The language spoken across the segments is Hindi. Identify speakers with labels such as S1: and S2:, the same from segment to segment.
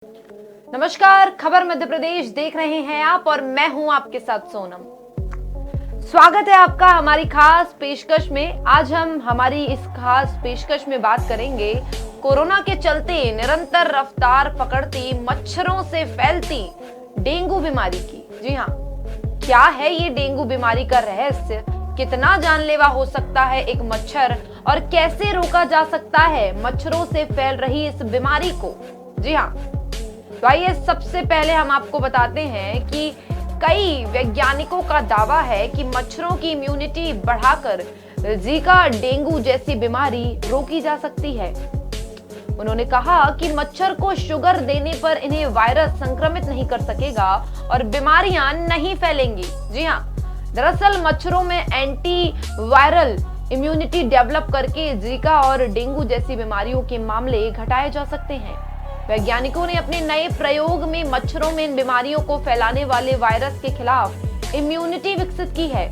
S1: नमस्कार, खबर मध्य प्रदेश देख रहे हैं आप और मैं हूं आपके साथ सोनम। स्वागत है आपका हमारी खास पेशकश में। आज हम हमारी इस खास पेशकश में बात करेंगे कोरोना के चलते निरंतर रफ्तार पकड़ती मच्छरों से फैलती डेंगू बीमारी की। जी हाँ, क्या है ये डेंगू बीमारी का रहस्य, कितना जानलेवा हो सकता है एक मच्छर और कैसे रोका जा सकता है मच्छरों से फैल रही इस बीमारी को। जी हाँ, तो आइए सबसे पहले हम आपको बताते हैं कि कई वैज्ञानिकों का दावा है कि मच्छरों की इम्यूनिटी बढ़ाकर जीका डेंगू जैसी बीमारी रोकी जा सकती है। उन्होंने कहा कि मच्छर को शुगर देने पर इन्हें वायरस संक्रमित नहीं कर सकेगा और बीमारियां नहीं फैलेंगी। जी हाँ, दरअसल मच्छरों में एंटी वायरल इम्यूनिटी डेवलप करके जीका और डेंगू जैसी बीमारियों के मामले घटाए जा सकते हैं। वैज्ञानिकों ने अपने नए प्रयोग में मच्छरों में इन बीमारियों को फैलाने वाले वायरस के खिलाफ इम्यूनिटी विकसित की है।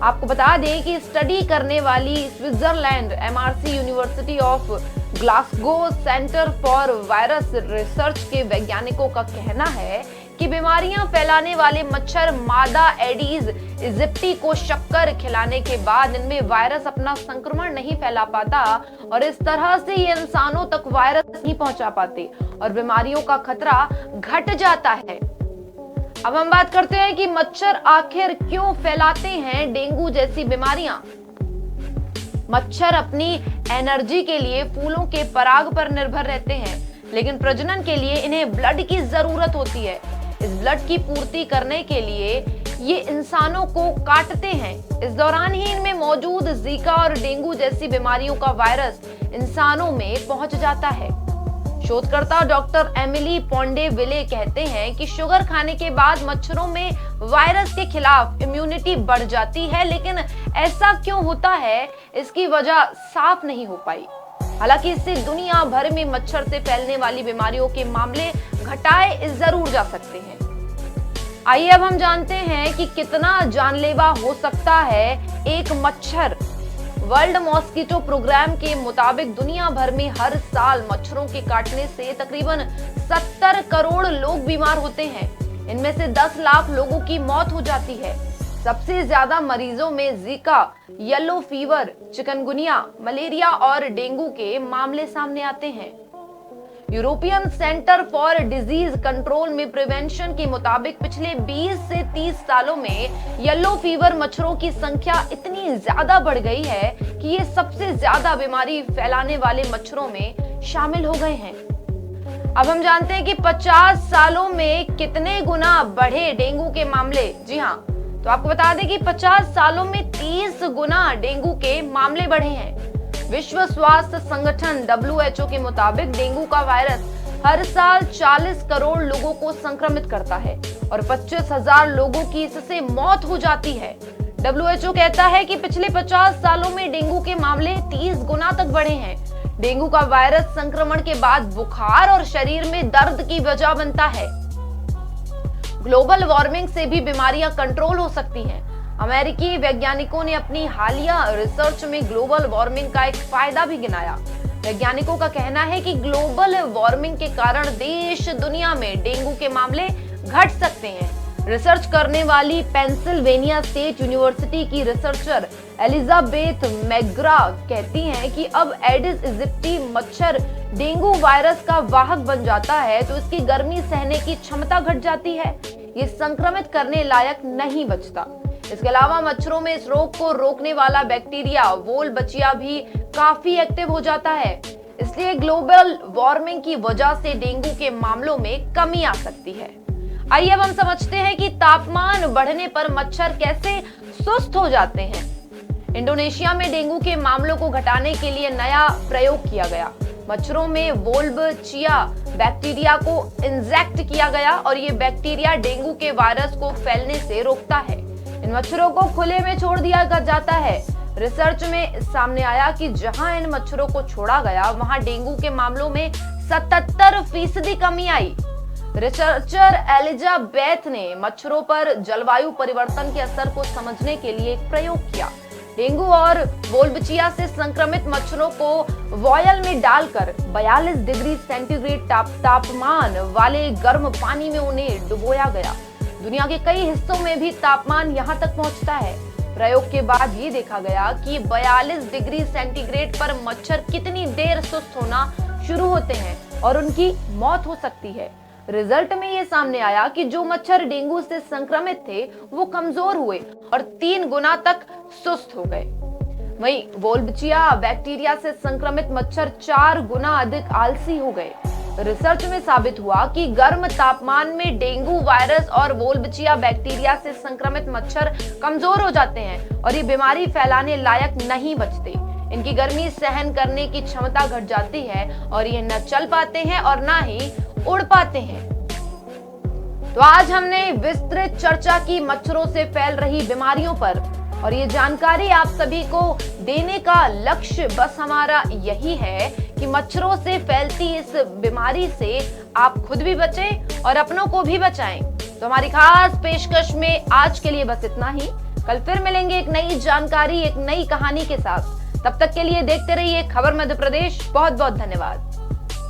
S1: आपको बता दें कि स्टडी करने वाली Switzerland MRC university of Glasgow centre for virus research के वैज्ञानिकों का कहना है कि बीमारियां फैलाने वाले मच्छर मादा एडीज इजिप्टी को शक्कर खिलाने के बाद इनमें वायरस अपना संक्रमण नहीं फैला पाता और इस तरह से ये इंसानों तक वायरस नहीं पहुंचा पाते और बीमारियों का खतरा घट जाता है। अब हम बात करते हैं कि मच्छर आखिर क्यों फैलाते हैं डेंगू जैसी बीमारियां। मच्छर अपनी एनर्जी के लिए फूलों के पराग पर निर्भर रहते हैं, लेकिन प्रजनन के लिए इन्हें ब्लड की जरूरत होती है। इस ब्लड की पूर्ति करने के लिए ये इंसानों को काटते हैं। इस दौरान ही इनमें मौजूद जीका और डेंगू जैसी बीमारियों का वायरस इंसानों में पहुंच जाता है। शोधकर्ता डॉक्टर एमिली पोंडेविले कहते हैं कि शुगर खाने के बाद मच्छरों में वायरस के खिलाफ इम्यूनिटी बढ़ जाती है, लेकिन ऐसा क्यों होता है इसकी वजह साफ नहीं हो पाई। हालांकि इससे दुनिया भर में मच्छर से फैलने वाली बीमारियों के मामले घटाए जरूर जा सकते हैं। आइए अब हम जानते हैं कि कितना जानलेवा हो सकता है एक मच्छर। वर्ल्ड मॉस्किटो प्रोग्राम के मुताबिक दुनिया भर में हर साल मच्छरों के काटने से तकरीबन 70 करोड़ लोग बीमार होते हैं। इनमें से 10 लाख लोगों की मौत हो जाती है। सबसे ज्यादा मरीजों में Zika, yellow fever, chikungunya, malaria और डेंगू के मामले सामने आते हैं। European centre for disease control में प्रिवेंशन के मुताबिक पिछले 20 से 30 सालों में येलो फीवर मच्छरों की संख्या इतनी ज्यादा बढ़ गई है कि ये सबसे ज्यादा बीमारी फैलाने वाले मच्छरों में शामिल हो गए हैं। अब हम जानते हैं कि 50 सालों में कितने गुना बढ़े डेंगू के मामले। जी हाँ, तो आपको बता दें कि 50 सालों में 30 गुना डेंगू के मामले बढ़े हैं। विश्व स्वास्थ्य संगठन WHO के मुताबिक डेंगू का वायरस हर साल 40 करोड़ लोगों को संक्रमित करता है और 25,000 लोगों की इससे मौत हो जाती है। WHO कहता है कि पिछले 50 सालों में डेंगू के मामले 30 गुना तक बढ़े हैं। डेंगू का वायरस संक्रमण के बाद बुखार और शरीर में दर्द की वजह बनता है। ग्लोबल वार्मिंग से भी बीमारियां कंट्रोल हो सकती हैं। अमेरिकी वैज्ञानिकों ने अपनी हालिया रिसर्च में ग्लोबल वार्मिंग का एक फायदा भी गिनाया। वैज्ञानिकों का कहना है कि ग्लोबल वार्मिंग के कारण देश दुनिया में डेंगू के मामले घट सकते हैं। रिसर्च करने वाली पेंसिल्वेनिया स्टेट यूनिवर्सिटी की रिसर्चर एलिजाबेथ मैग्रा कहती हैं कि अब एडिस इजिप्टी मच्छर डेंगू वायरस का वाहक बन जाता है तो इसकी गर्मी सहने की क्षमता घट जाती है। ये संक्रमित करने लायक नहीं बचता। इसके अलावा मच्छरों में इस रोग को रोकने वाला बैक्टीरिया वोल्बचिया भी काफी एक्टिव हो जाता है। इसलिए ग्लोबल वार्मिंग की वजह से डेंगू के मामलों में कमी आ सकती है। आइए अब हम समझते हैं कि तापमान बढ़ने पर मच्छर कैसे सुस्त हो जाते हैं। इंडोनेशिया में डेंगू के मामलों को घटाने के लिए नया प्रयोग किया गया। मच्छरों में वोल्बचिया बैक्टीरिया को इंजेक्ट किया गया और ये बैक्टीरिया डेंगू के वायरस को फैलने से रोकता है। इन मच्छरों को खुले में छोड़ दिया जाता है। रिसर्च में सामने आया कि जहां इन मच्छरों को छोड़ा गया वहां डेंगू के मामलों में 77% कमी आई। रिसर्चर एलिजाबेथ ने मच्छरों पर जलवायु परिवर्तन के असर को समझने के लिए एक प्रयोग किया। डेंगू और वोल्बचिया से संक्रमित मच्छरों को वॉयल में डालकर 42 डिग्री सेंटीग्रेड तापमान वाले गर्म पानी में उन्हें डुबोया गया। दुनिया के कई हिस्सों में भी तापमान यहाँ तक पहुँचता है। प्रयोग के बाद ये देखा गया कि 42 डिग्री सेंटीग्रेड पर मच्छर कितनी देर सुस्त होना शुरू होते हैं और उनकी मौत हो सकती है। रिजल्ट में ये सामने आया कि जो मच्छर डेंगू से संक्रमित थे वो कमजोर हुए और 3 गुना तक सुस्त हो गए। वहीं वोल्बचिया बैक्टीरिया से संक्रमित मच्छर 4 गुना अधिक आलसी हो गए। रिसर्च में साबित हुआ कि गर्म तापमान में डेंगू वायरस और वोल्बचिया बैक्टीरिया से संक्रमित मच्छर कमजोर हो जाते हैं और ये बीमारी फैलाने लायक नहीं बचते। इनकी गर्मी सहन करने की क्षमता घट जाती है और ये न चल पाते हैं और न ही उड़ पाते हैं। तो आज हमने विस्तृत चर्चा की मच्छरों से फैल रही बीमारियों पर और ये जानकारी आप सभी को देने का लक्ष्य बस हमारा यही है कि मच्छरों से फैलती इस बीमारी से आप खुद भी बचें और अपनों को भी बचाएं। तो हमारी खास पेशकश में आज के लिए बस इतना ही। कल फिर मिलेंगे एक नई जानकारी, एक नई कहानी के साथ। तब तक के लिए देखते रहिए खबर मध्य प्रदेश। बहुत बहुत धन्यवाद।